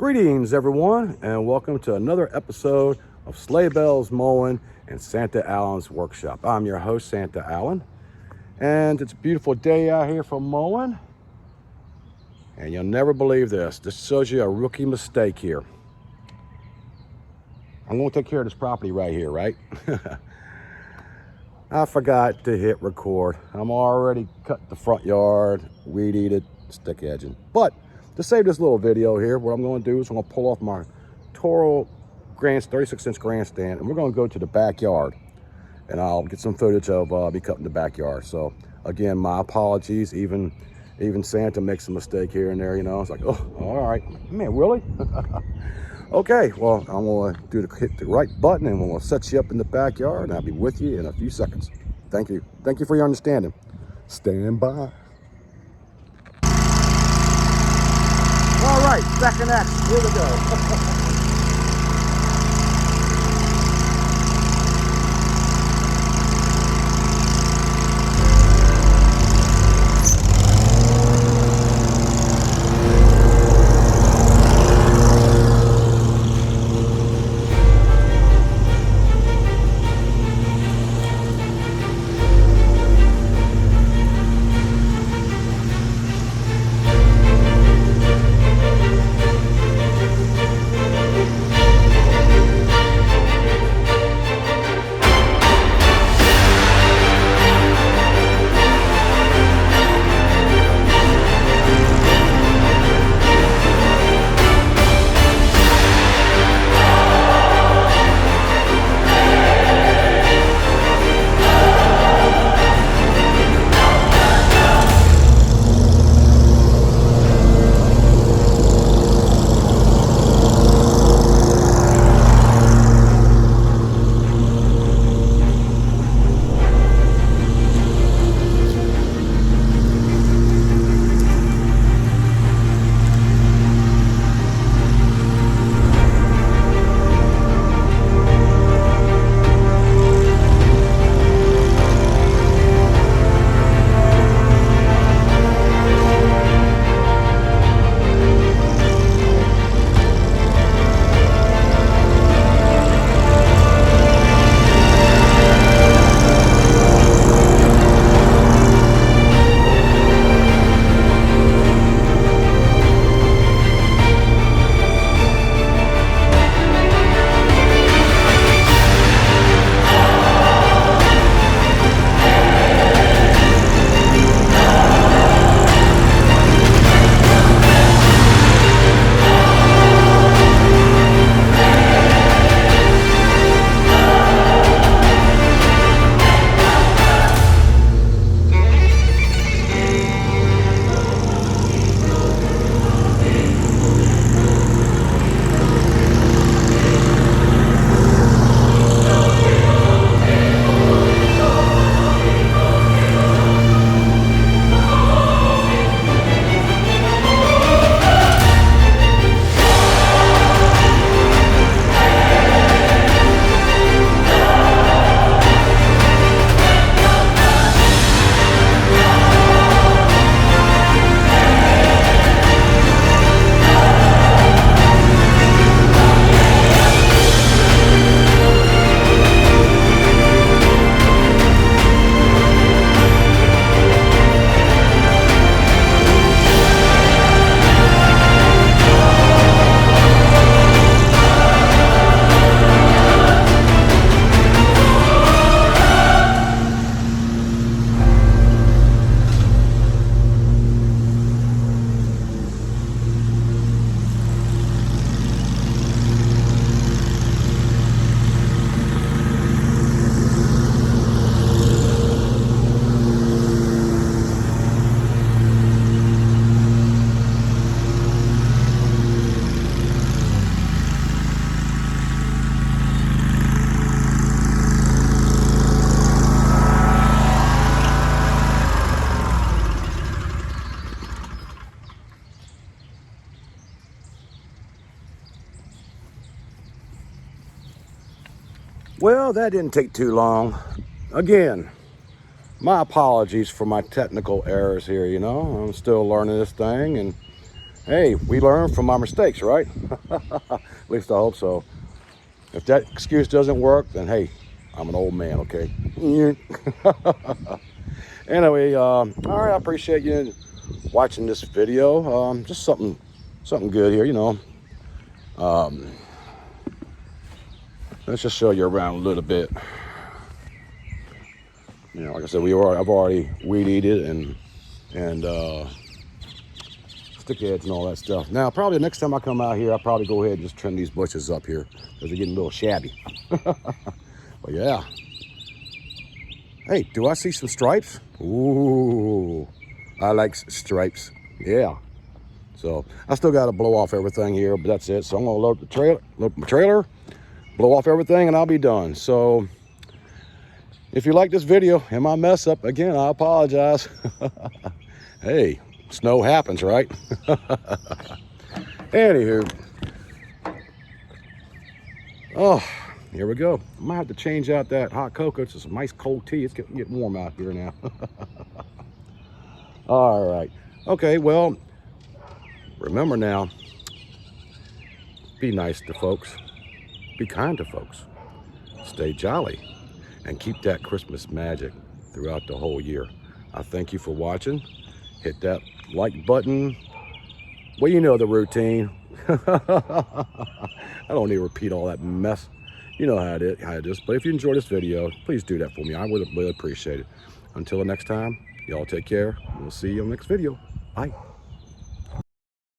Greetings, everyone, and welcome to another episode of Sleigh Bells, Mowing, and Santa Allen's Workshop. I'm your host, Santa Allen, and it's a beautiful day out here for mowing. And you'll never believe this. This shows you a rookie mistake here. I'm going to take care of this property right here, right? I forgot to hit record. I'm already cut the front yard, weed eat it, stick edging. But to save this little video here, what I'm going to do is I'm going to pull off my Toro 36-inch grandstand, and we're going to go to the backyard, and I'll get some footage of me cutting the backyard. So again, my apologies. Even Santa makes a mistake here and there. You know, it's like, oh, all right, man, really? Okay, well, I'm going to hit the right button, and we'll set you up in the backyard, and I'll be with you in a few seconds. Thank you for your understanding. Stand by. All right, second act, here we go. Well, that didn't take too long. Again, my apologies for my technical errors here, you know. I'm still learning this thing, and hey, we learn from our mistakes, right? At least I hope so. If that excuse doesn't work, then hey, I'm an old man, okay? Anyway, all right, I appreciate you watching this video. Just something good here, you know. Let's just show you around a little bit. You know, like I said, I've already weed eated and stick heads and all that stuff. Now, probably the next time I come out here, I'll probably go ahead and just trim these bushes up here because they're getting a little shabby. But yeah. Hey, do I see some stripes? Ooh, I like stripes. Yeah. So I still got to blow off everything here, but that's it. So I'm gonna load my trailer, blow off everything, and I'll be done. So if you like this video and my mess up, again, I apologize. Hey, snow happens, right? Anywho, oh, here we go. I might have to change out that hot cocoa to some nice cold tea. It's getting warm out here now. All right. Okay, well, remember now, be nice to folks. Be kind to folks. Stay jolly. And keep that Christmas magic throughout the whole year. I thank you for watching. Hit that like button. Well, you know the routine. I don't need to repeat all that mess. You know how it is. But if you enjoyed this video, please do that for me. I would really appreciate it. Until the next time, y'all take care. We'll see you on the next video. Bye.